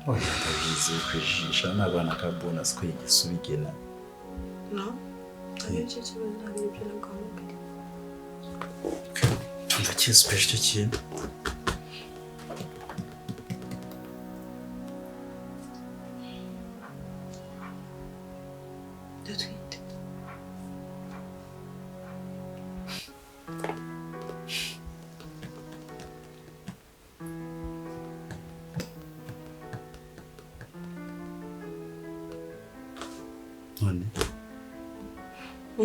oya ndabizi kwijisha n'abana ka bonus ko yigisubigena no icyo kibazo ntabwo ibyo nagomba ndacyespeje icyo kintu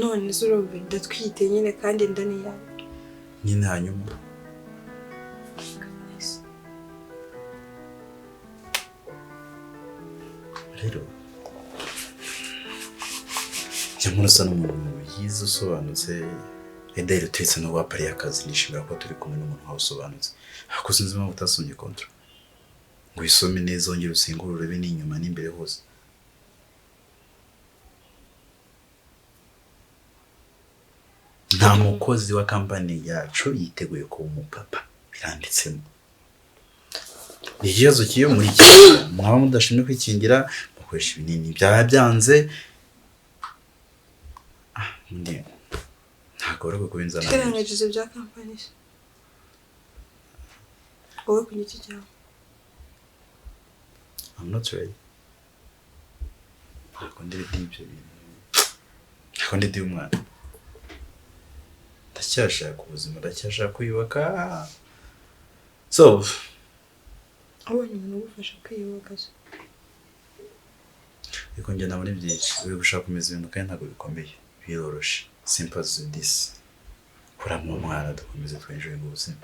none zurumve ndatwite nyine kandi ndani yawe nyine hanyuma rero cyangwa usa n'umuntu yize usobanutse ederi utetse no wapariye akazi nishimira ko turi kumwe n'umuntu wawe usobanutse ariko sinzi impamvu utasomye kontra ngo uyisome neza wongere usingure urebe n'inyuma n'imbere hose nta mukozi wa kampani yacu yiteguye kuba umupapa biranditsemo ikibazo kiyo muri iki mwaba mudashimye kwikingira mukoresha ibinini byaba byanze ntabwo bari kubinzana twirengagize bya kampani wowe ku giti cyawe I'm not ready ntabwo ndiri ibyo bintu ntabwo ndi umwana ndacyashaka ubuzima ndacyashaka kwiyubaka so abonye umuntu ugufasha kwiyubaka ariko njye nabona byinshi uri gushaka kumeza ibintu kandi ntabwo bikomeye biroroshe simple as this kuramo umwana dukomeze twenjoye mu buzima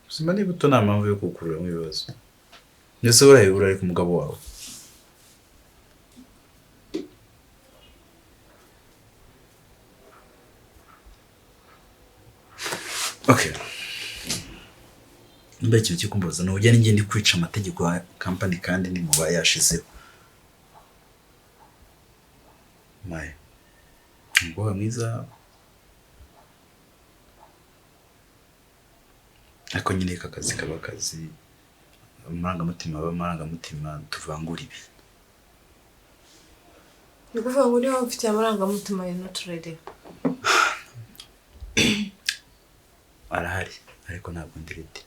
ubuzima ni buto nta mpamvu yo kukururamo ibibazo ndetse urayibura ariko umugabo wawe okay mbe ikintu cyo kumbaza no ujya n'ingende kwica amategeko ya company kandi ni muba yashizeho Maye umugabo mwiza ariko nyine kakazi kaba kazi amarangamutima tuvangura ibi ni kuvuga ngo niba ufite amarangamutima ya naturere arahari ariko ntabwo ndirete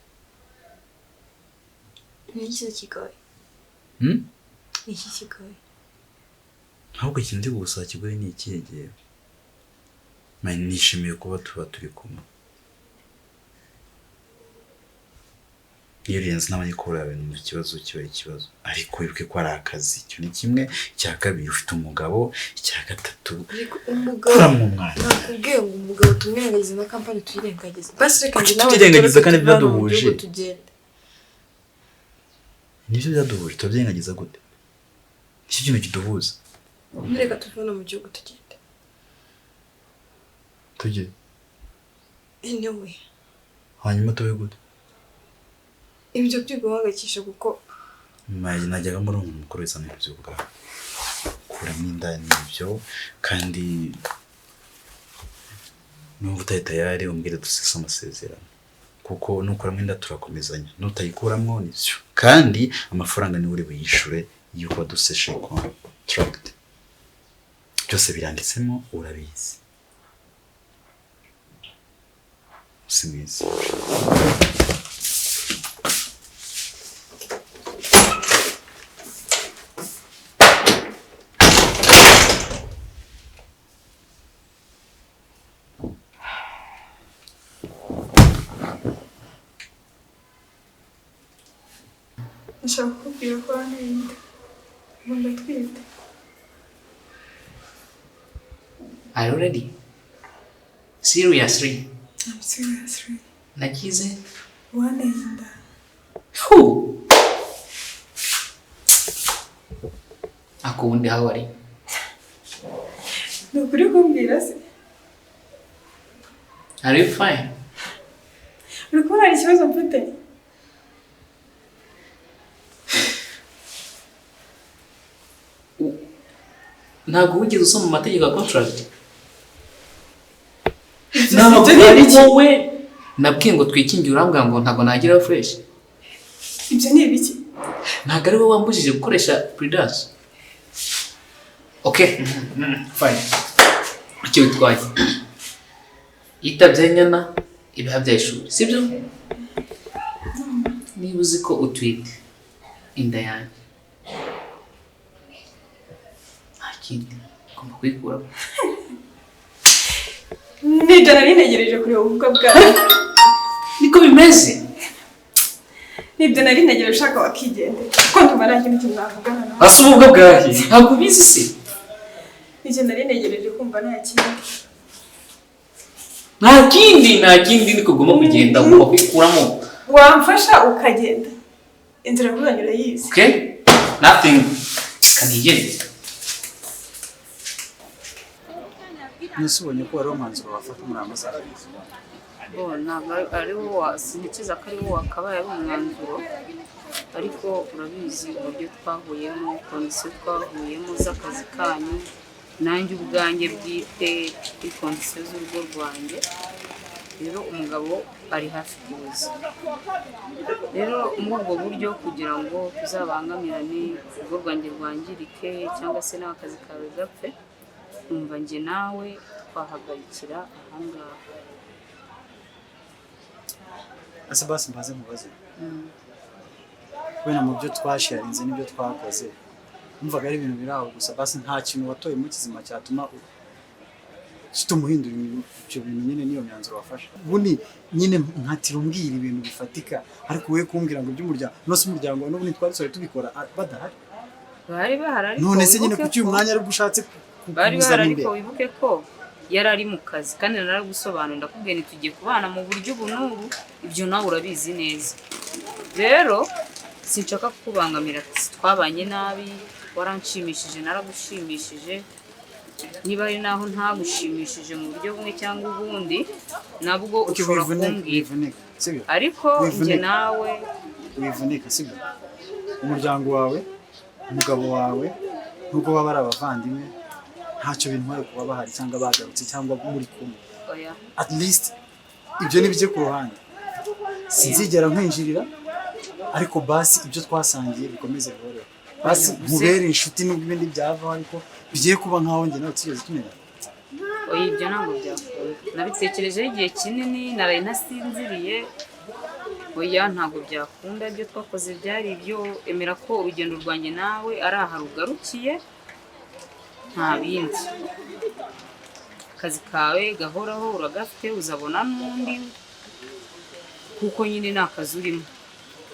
ni iki kigoye iki kigoye ahubwo ikintu ndi gusaba kigoye ni ikiyegera nishimiye kuba tuba turi kumwe iyo urenze n'abanyakuru yawe ni ikibazo kiba ikibazo ariko wibuke ko ari akazi icyo ni kimwe icya kabiri ufite umugabo icya gatatu umugabo mu mwana nakubwiye ngo umugabo tumwirengagize na kampani tuyirengagize basi reka njye nawe tuyirengagize kandi byaduhuje nibyo byaduhuje tubyirengagiza gute nicyo kintu kiduhuza reka tuvana mu gihugu tugende tujye anyway hanyuma tuwe gute ibyo byiguhangayikisha kuko najyaga muri umuntu mukuru wese n'ibyo bwawe kuramo inda n'ibyo kandi numva utari tayari umbwire dusese amasezerano kuko nukuramo inda turakomezanya nutayikuramo nibyo kandi amafaranga niwe uri buyishure yuko duseshe contract byose biranditsemo urabizi simwiza nshaka kukubwira ko nenda ngomba twite Are you ready? Seriously? I'm seriously Nakize? wanenda Who? Akundi how are you? nukuri kumbwira se Are you fine? uri kubona hari ikibazo mfite Ntabwo wigeze usoma amategeko ya contract? Ntabwo ari wowe nabwiye ngo twikingire urambwira ngo ntabwo nagira fresh. ibyo ni ibiki ntabwo ari wowe wambujije gukoresha prudence. Okay, fine. Icyo bitwaye itabye nyana ibiha bya ishuri sibyo? Niba uzi ko utwite inda yanjye nta kindi ugomba kuyikuramo. Nibyo nari ntegereje kureba ubukwe bwawe. Niko bimeze. Nibyo nari ntegereje ushaka wakigendera. Kuko ndumva nta kintu mwavugana nawe. Asa ubukwe bwawe ntabwo ubizi se? Nibyo nari ntegereje kumva nta kintu. Nta kindi niko ugomba kugenda ugomba kuyikuramo. Wamfasha ukagenda. Inzira kuzanye urayizi. Okay? Nothing. Kanigende. Nisubonye ko wari umwanzuro wafata muri amasaha. Ntabwo ari wo sinikiza ko ari wo wakabaye ari umwanzuro, ariko urabizi uburyo twahuyemo, kondisiyo twahuyemo z'akazi kanyu, nanjye ubwanjye bwite kuri kondisiyo z'urugo rwanjye. Rero umugabo ari hafi kuza. Rero muri ubwo buryo kugira ngo tuzabangamirane, urugo rwanjye rwangirike cyangwa se n'akazi kawe gapfe, numva njye nawe twahagarikira ahangaha. Ese basi mbaze mubaze. Wena mu byo twasharinze n'ibyo twakoze. Umvaga ari ibintu biraho gusa basi nta kintu watoye mu kizima cyatuma kitumuhindura ibyo bintu nyine niyo myanzuro wafashe. Ubundi nyine nkatira umbwira ibintu bifatika ariko we kumbwira ngo by'umuryango no se umuryango n'ubundi twari tubikora badahari. Bari bahari ariko none se nyine kuki uyu mwanya ari gushatse bari bahari ariko wibuke ko yari ari mu kazi kandi naragusobanura ndakubwiye tugiye kubana mu buryo bunuru ibyo nawe urabizi neza. Rero sinshaka kukubangamira, twabanye nabi, waranshimishije naragushimishije, niba ari naho ntagushimishije mu buryo bumwe cyangwa ubundi nabwo ushobora kumbwira. Ariko njye nawe wivunika sibyo? Umuryango wawe, umugabo wawe nubwo baba ari abavandimwe ntacyo bintwaye kuba bahari cyangwa bagarutse cyangwa muri kumwe. At least ibyo nibije ku ruhande sinzigera nkwinjirira, ariko basi ibyo twasangiye bikomeze bihore. Basi mubere inshuti n'ubwo ibindi byavaho ariko bigiye kuba nkaho njye nawe tugeze tumenya. Ibyo ntabwo byakunda, nabitekerejeho igihe kinini naraye nasinziriye. Ntabwo byakunda, ibyo twakoze byari ibyo, emera ko urugendo rwanjye nawe ari aha rugarukiye nta bindi. Akazi kawe gahoraho uragafite, uzabona n'undi kuko nyine ni akazi urimo,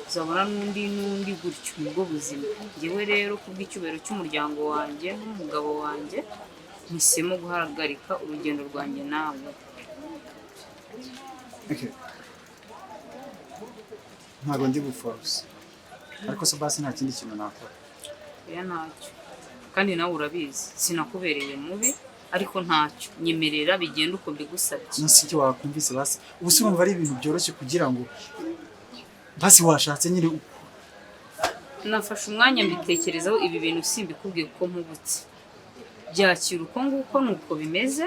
uzabona n'undi gutyo, nibwo buzima. Njyewe rero kubw'icyubahiro cy'umuryango wanjye n'umugabo wanjye mpisemo guhagarika urugendo rwanjye nawe. Ntabwo ndi guforce ariko se basi nta kindi kintu nakora. Ntacyo, kandi nawe urabizi sinakubereye mubi, ariko ntacyo nyemerera bigenda uko mbigusabye. Nasi wakumvise basi ubu se urumva ari ibintu byoroshye kugira ngo basi washatse nyine. Nafashe umwanya mbitekerezaho, ibi bintu simbikubwiye kuko mpubutse, byakira uko nguko nuko bimeze.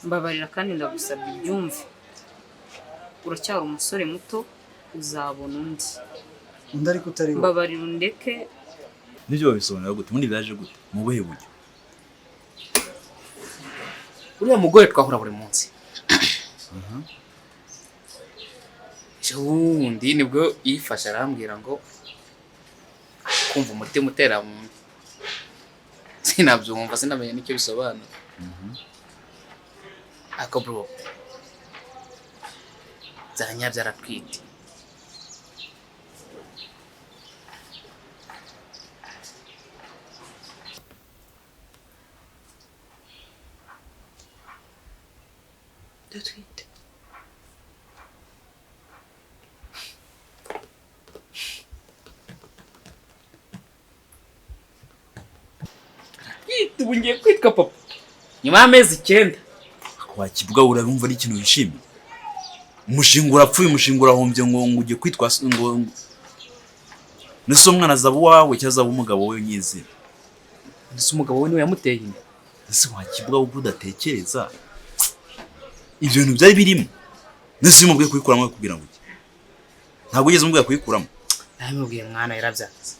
Mbabarira kandi ndagusabye ubyumve, uracyari umusore muto, uzabona undi ariko utari we. Mbabarira undeke. Nibyo babisobanura gute? Ubundi byaje gute? Mu buhe buryo? Uriya mugore twahura buri munsi. Ubundi nibwo yifashe arambwira ngo kumva umutima utera mu nda. Sinabyumva, sinamenye n'icyo bisobanura. Ako bro, zanya byaratwite. Datwite. Ubu ngiye kwitwa papa nyuma y'amezi 9. Wakibwa urabumva ari ikintu wishimye? Umushinga urapfuye, umushinga urahombye ngo ujye kwitwa ngo nese umwana azaba wawe cyangwa azaba umugabo we nyizina? Nese umugabo we niwe yamuteye inda. Nese wakibwa ubwo udatekereza ibyo bintu byari birimo? Nese umubwiye kuyikuramo kugira ngo ntabwo ugeze umubwiye kuyikuramo? nabimubwiye mwana yarabyanze.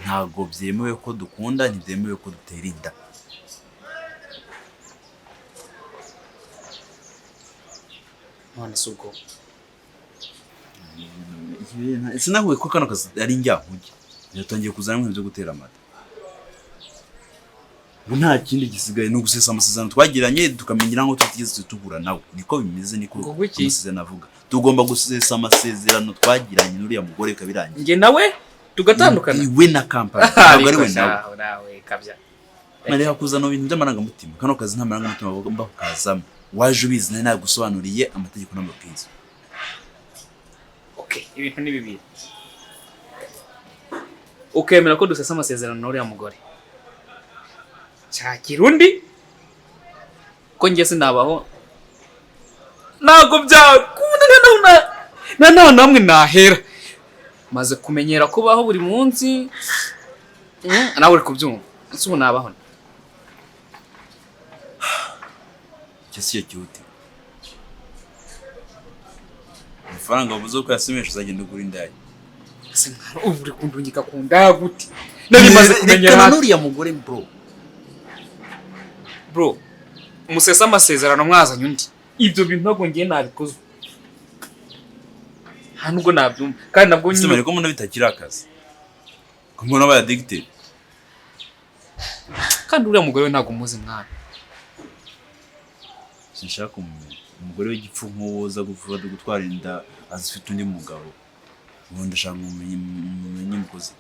ntabwo byemewe ko dukunda, ntibyemewe ko dutera inda. None se ubwo sinahuye ko kano kazi ari njyankuge, yatangiye kuzana ibintu byo gutera amata. Ubu nta kindi gisigaye ni ugusesa amasezerano twagiranye, tukamenyera ngo tutigeze tugura nawe. Niko bimeze, niko amasezerano avuga. Tugomba gusesa amasezerano twagiranye n'uriya mugore kabirangiye. njye nawe tugatandukana. Iwe na kampani, ntabwo ari we nawe. nawe kabya. Mariya kuzana ibintu by'amarangamutima. Kano kazi nta marangamutima bagomba kukazamo. Waje ubizi nari nagusobanuriye amategeko n'amabwiriza. Okay, ibintu ni bibiri. Ukemera ko dusesa amasezerano n'uriya mugore. Shakira undi ko njye sinabaho. Ntabwo byakunda na namwe nahera. Maze kumenyera kubaho buri munsi. Nawe uri kubyumva. Ese ubu nabaho. Cyose cyuti. Amafaranga wabuze ko yasemesha uzagenda ugura indaya. Ese mwana ubu uri kundunyika kunda gute? Nari maze kumenyera n'uriya mugore bro. Bro, umusesa amasezerano mwazanye undi. Ibyo bintu ntabwo ngiye nabikoze. Nta nubwo nabyumva. Kandi nabwo nyine Simari ko mbona bitakira akazi. Ko mbona aba addicted. Kandi uriya mugore we ntabwo muzi mwana. Sinshaka kumenya. Umugore w'igipfu nk'uwoza gutwara inda azifite undi mugabo. Ubu ndashaka umenye mukozi.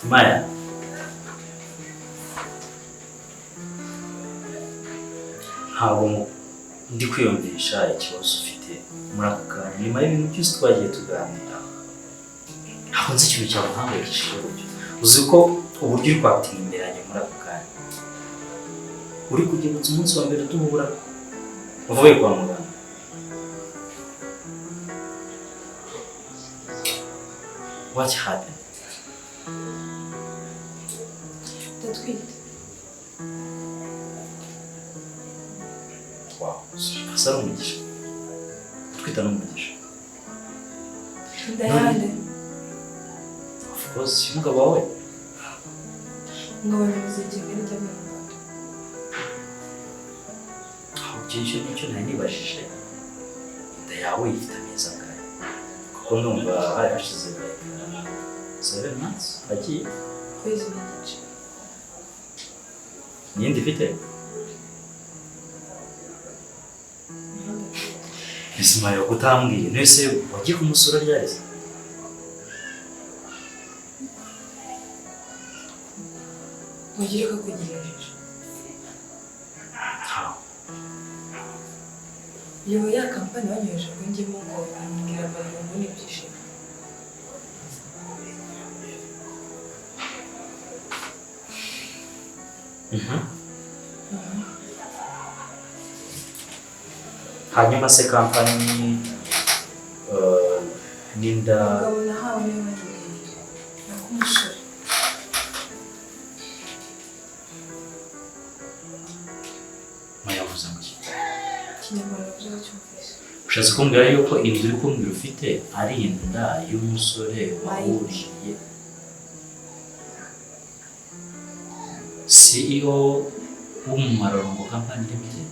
Maya, ntabwo ndi kwiyumvisha ikibazo ufite muri ako kanya. Nyuma y'ibintu byose twagiye tuganira, ntabwo nzi ikintu cyaguhangayikishije uburyo. Uzi ko uburyo uri kwatinda imbere yanjye muri ako kanya, uri kugibutsa umunsi wa mbere duhura uvuye kwa muganga. What happened? Wow, asa ari umugisha. Twita n'umugisha. Ndayande. Of course, umugabo wawe. Ngabona muzigenge n'ijyamo. Aho byinshi nicyo nari nibashije. Inda yawe ifite amezi angahe? Kuko ndumva hari hashize 7 months agiye. Kwezi n'igice. Niyindi ifite? Ismail kutambwiye nese wagiye kumusura ryari? Mugire ko kugirejeje. Yo ya kampani banyoheje ngo njyemo ngo ambwira abantu n'ibyishimo. Hanyuma se kampani ninda Ngabona hawe niyo bagiye. Nakumusore. mayavuze ngo Kinyarwanda byaracyumvise. ushatse kumbwira yuko inda uri kumbwira ufite ari inda y'umusore wahuriye CEO w'umumarongo kampani limited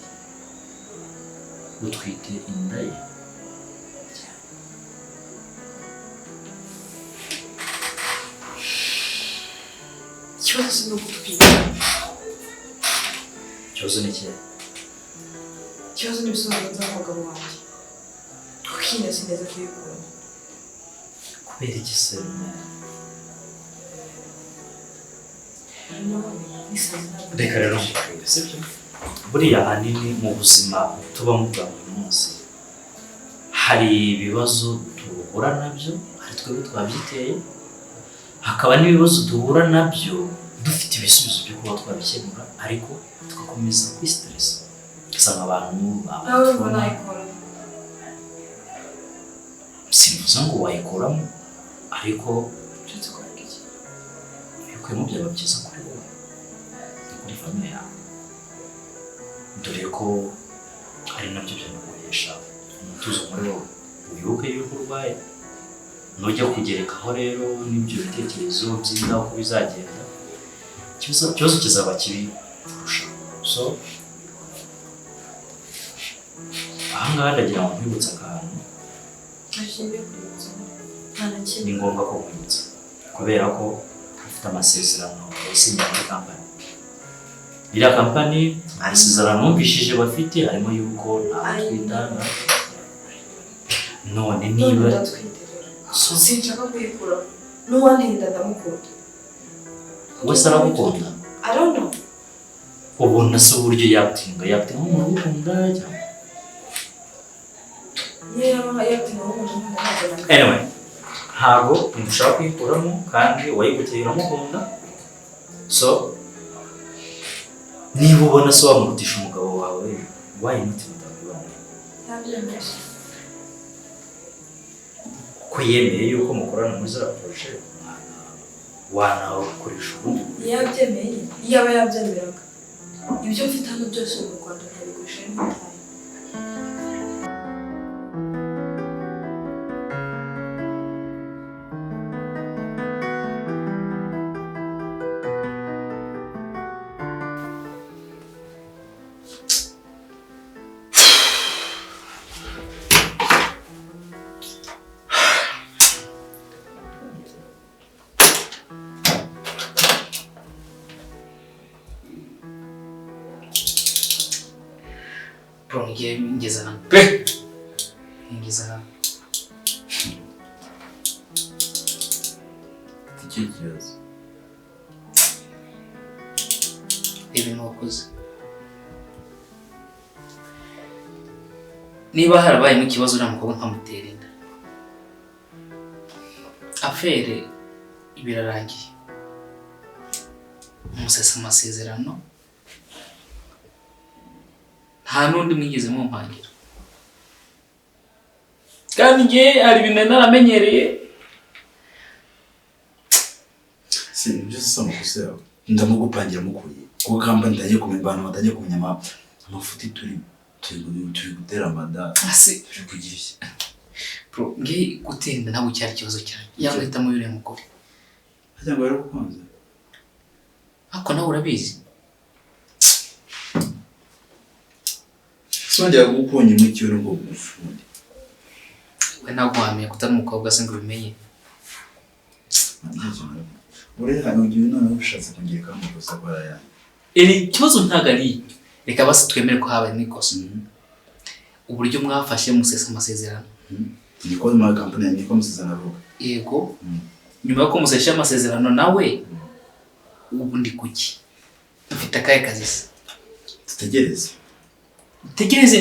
utwite inda ye. Ikibazo si no gutwika. Ikibazo ni ikihe? Ikibazo n'ibisobanuro by'abagabo wanjye. Kuko iyi nda sineza kuyikuramo. Kubera iki se? Reka rero mbabwire, sibyo? Buriya ahanini mu buzima tubamo bwa buri munsi hari ibibazo duhura nabyo, hari twebwe twabyiteye, hakaba n'ibibazo duhura nabyo dufite ibisubizo byo kuba twabikemura ariko tugakomeza kwistressa. Usanga abantu sinuza ngo wayikoramo ariko bikwiye byaba byiza kuri wowe kuri famille yawe, dore ko ari nabyo byamukoresha umutuzo muri wowe wibuke yuko urwaye nujya kugerekaho rero n'ibyo bitekerezo by'indaho uko bizagenda ikibazo kizaba kibi kurushaho so ahangaha ndagira ngo nkwibutse akantu ni ngombwa ko nkwibutsa kubera ko ufite amasezerano yasinye muri kampani iriya kampani amasezerano numvishije bafite harimo yuko nta twitanga none niba sinshaka kuyikura n'uwantinda ndamukunda wese aragukunda I don't know ubona se uburyo yatinga umuntu ugukunda cyangwa anyway ntabwo ndushaka kuyikuramo kandi uwayiguteye uramukunda so niba ubona se wamurutisha umugabo wawe why not mutabibana ko yemeye yuko mukorana muri za projet wanawukoresha ubundi yabyemeye yaba yabyemeraga ibyo mfite hano byose mu Rwanda ntabigurisha n'itaye bro ngiye ngeza hano pe ngeza hano icyo kibazo ibintu wakoze niba harabayemo ikibazo uriya mukobwa nkamutera inda afere birarangiye umusesa amasezerano nta n'undi mwigeze mumpangira kandi njye hari ibintu naramenyereye ibyo sisa amakosa yawe ndamugupangira mukuye kuko kampani ndagiye kumenya abantu batagiye kumenya amafuti turi gutera amada turi kugira iki bro nge gutera inda ntabwo cyari ikibazo cyane yamwitamo yuriya mugore ajya ngo yaragukunze ariko nawe urabizi songera gukunye mu cyoro ngo ufunde we ntabwo wamenye ko utari umukobwa se ngo ubimenye uri hano ugiye none ubishatse kongera kamukosa kwa ya iri kibazo ntago ari reka basi twemere ko habaye n'ikosa uburyo mwafashe musesa amasezerano niko ma company niko musezerano avuga yego nyuma yo musesha amasezerano nawe ubu ndi kuki ufite akaye kazi se tegereze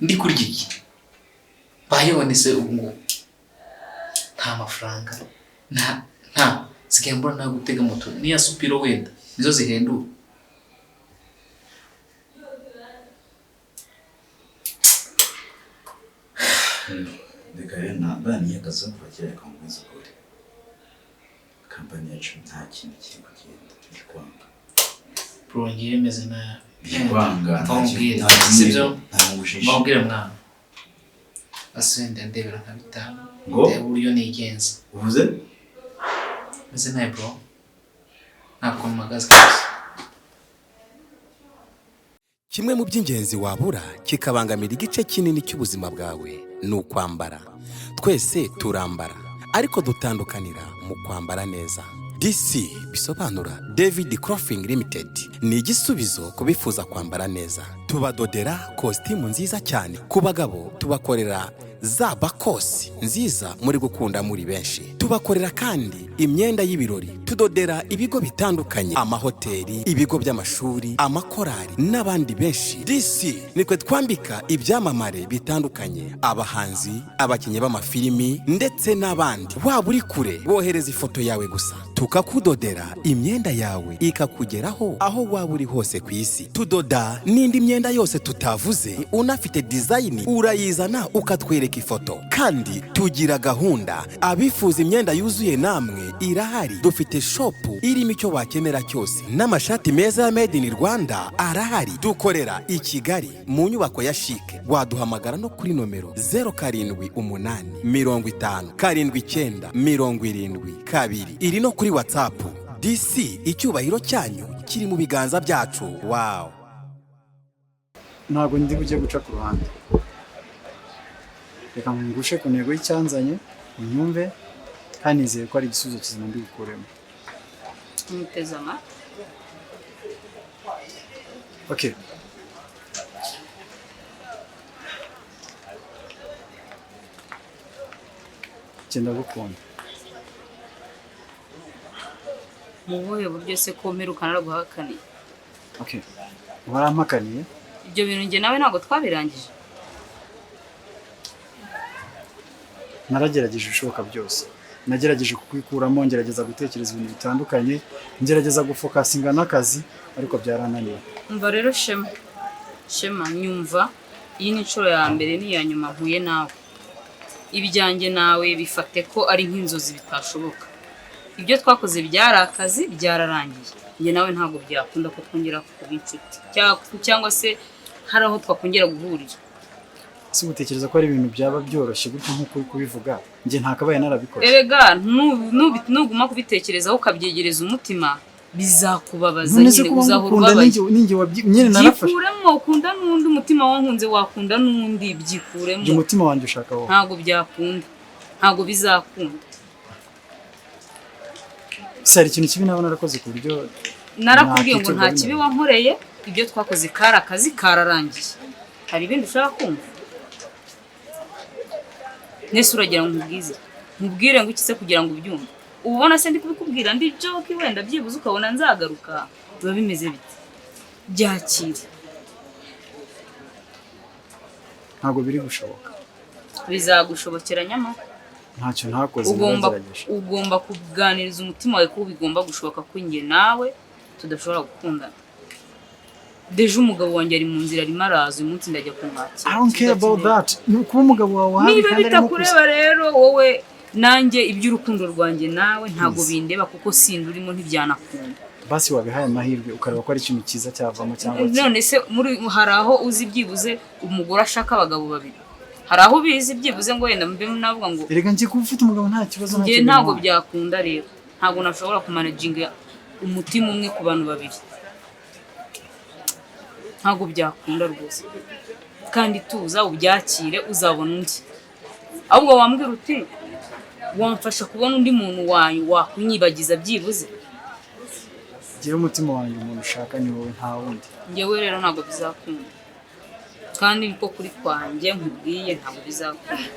ndi kurya iki bayibone se ubu ngo nta mafaranga nta sigaye mbona nta gutega moto niya supiro wenda nizo zihendura reka rero ntabaniye akazi ko bakireka mu kwezi kure kampani yacu nta kintu kiri kugenda ikwanga bro ngiye meze nabi ikwanga nta sibyo mbabwire mwana asende ndebera nka bitanu ndeba uburyo nigenza uvuze meze nabi bro ntabwo mpagaze kabisa. Kimwe mu by'ingenzi wabura kikabangamira igice kinini cy'ubuzima bwawe ni ukwambara. Twese turambara ariko dutandukanira mu kwambara neza. DC bisobanura David Clothing Limited ni igisubizo kubifuza kwambara neza. Tubadodera kositimu nziza cyane, ku bagabo tubakorera za bakosi nziza muri gukunda muri benshi. Tubakorera kandi imyenda y'ibirori, tudodera ibigo bitandukanye, amahoteli, ibigo by'amashuri, amakorari n'abandi benshi. DC nitwe twambika ibyamamare bitandukanye, abahanzi, abakinnyi b'amafilimi ndetse n'abandi. Waba uri kure bohereza ifoto yawe gusa tukakudodera imyenda yawe ikakugeraho aho waba uri hose ku isi. Tudoda n'indi myenda yose tutavuze, unafite design urayizana ukatwereka ifoto. Kandi tugira gahunda abifuza imyenda yuzuye namwe irahari. Dufite shopu irimo icyo wakenera cyose n'amashati meza ya made in Rwanda arahari. Dukorera i Kigali mu nyubako ya Chic. Waduhamagara no kuri nomero 0788 iri no kuri WhatsApp. DC, icyubahiro cyanyu kiri mu biganza byacu. Wow. Ntabwo ndi bujye guca ku ruhande. Reka ngushe ku ntego y'icyanzanye, unyumve, kandi nizeye ko ari igisubizo kizima ndi gukuremo. Muteze amatwi. Okay. Genda gukunda. Mu buhe buryo se ko mperukana guhakaniye? Okay. Warampakaniye? Ibyo bintu njye nawe ntabwo twabirangije. Naragerageje ibishoboka byose. Nagerageje kukwikuramo, ngerageza gutekereza ibintu bitandukanye, ngerageza gufokasinga n'akazi, ariko byarananiye. Umva rero Shema nyumva, iyi ni inshuro ya mbere n'iya nyuma mpuye nawe. Ibyanjye nawe bifate ko ari nk'inzozi bitashoboka. Ibyo twakoze byari akazi, byararangiye. Njye nawe ntabwo byakunda ko twongera kuba inshuti cyangwa se hari aho twakongera guhurira. Si gutekereza ko ari ibintu byaba byoroshye gutyo nk'uko uri kubivuga, njye ntakabaye narabikoze. Erega nuguma kubitekerezaho ukabyegereza umutima bizakubabaza nyine uzahora ubabaye. Nyine narafashe. Byikuremo ukunda n'undi, umutima wankunze wakunda n'undi, byikuremo. Umutima wanjye ushaka wowe. Ntabwo byakunda, ntabwo bizakunda. Sari ikintu kibi nabona narakoze ku buryo narakubwiye ngo nta kibi wankoreye, ibyo twakoze kari akazi kararangiye. Hari ibindi ushaka kumva? Nese uragira ngo nkubwire ngo iki se kugira ngo ubyumve? Ubona se ndi kubikubwira ndi joke wenda byibuze ukabona nzagaruka, biba bimeze bite? Byakire. Ntabwo biri gushoboka. Bizagushobokera nyama. Ntacyo ntakoze naragerageje. Ugomba kuganiriza umutima wawe ko bigomba gushoboka ko njye nawe tudashobora gukundana. Deje umugabo wanjye ari mu nzira arimo araza, uyu munsi ndajya kumwakira. I don't care about that. Nuko umugabo wawe habi kandi arimo bitakureba rero wowe nanjye iby'urukundo rwanjye nawe ntago bindeba kuko sindurimo ntibyanakunda. Basi wabihaye amahirwe ukareba ko ari ikintu cyiza cyavamo cyangwa none se muri haraho uzi byibuze umugore ashaka abagabo babiri. Haraho bizi byibuze ngo wenda mbe navuga ngo erega ngiye kuba ufite umugabo nta kibazo nta kintu. Ntago byakunda rero. Ntago nashobora kumanaginga umutima umwe ku bantu babiri. Ntago byakunda rwose. Kandi tuza ubyakire uzabona undi. Ahubwo wambwira uti wamfasha kubona undi muntu wanyu wakunyibagiza byibuze. Gira umutima wanyu umuntu ushaka ni wowe nta wundi. Ngewe rero ntago bizakunda. Kandi niko kuri kwanjye nkubwiye ntago bizakunda.